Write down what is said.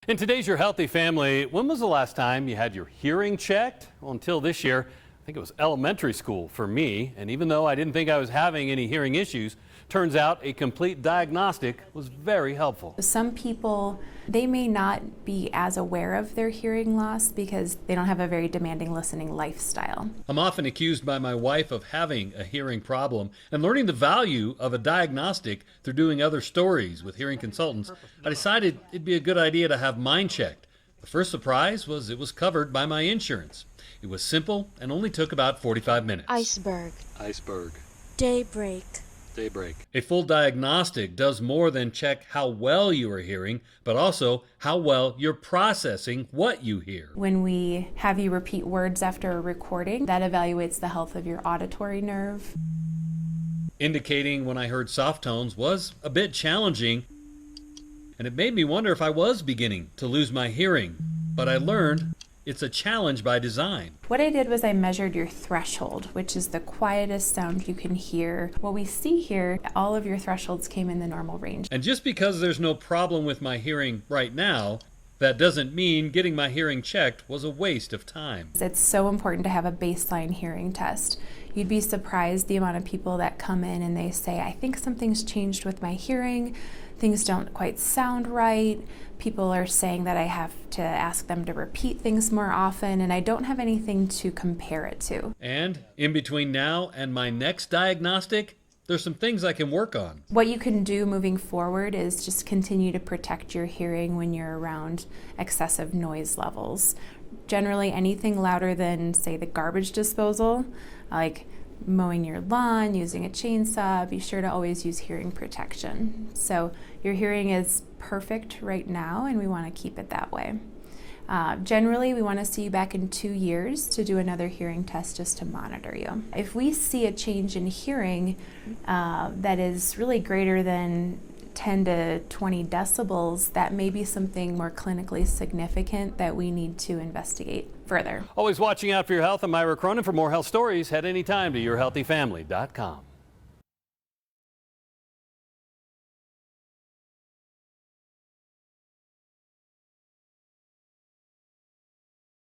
In today's Your Healthy Family, when was the last time you had your hearing checked? Well, until this year, I think it was elementary school for me. And even though I didn't think I was having any hearing issues, turns out a complete diagnostic was very helpful. Some people, they may not be as aware of their hearing loss because they don't have a very demanding listening lifestyle. I'm often accused by my wife of having a hearing problem, and learning the value of a diagnostic through doing other stories with hearing consultants, I decided it'd be a good idea to have mine checked. The first surprise was it was covered by my insurance. It was simple and only took about 45 minutes. Iceberg. Daybreak. A full diagnostic does more than check how well you are hearing, but also how well you're processing what you hear. When we have you repeat words after a recording, that evaluates the health of your auditory nerve. Indicating when I heard soft tones was a bit challenging, and it made me wonder if I was beginning to lose my hearing. But I learned it's a challenge by design. What I did was I measured your threshold, which is the quietest sound you can hear. What we see here, all of your thresholds came in the normal range. And just because there's no problem with my hearing right now, that doesn't mean getting my hearing checked was a waste of time. It's so important to have a baseline hearing test. You'd be surprised the amount of people that come in and they say, I think something's changed with my hearing. Things don't quite sound right. People are saying that I have to ask them to repeat things more often, and I don't have anything to compare it to. And in between now and my next diagnostic, there's some things I can work on. What you can do moving forward is just continue to protect your hearing when you're around excessive noise levels. Generally, anything louder than, say, the garbage disposal, like mowing your lawn, using a chainsaw, be sure to always use hearing protection. So your hearing is perfect right now, and we want to keep it that way. Generally, we want to see you back in 2 years to do another hearing test just to monitor you. If we see a change in hearing that is really greater than 10 to 20 decibels, that may be something more clinically significant that we need to investigate further. Always watching out for your health. I'm Ira Cronin. For more health stories, head anytime to yourhealthyfamily.com.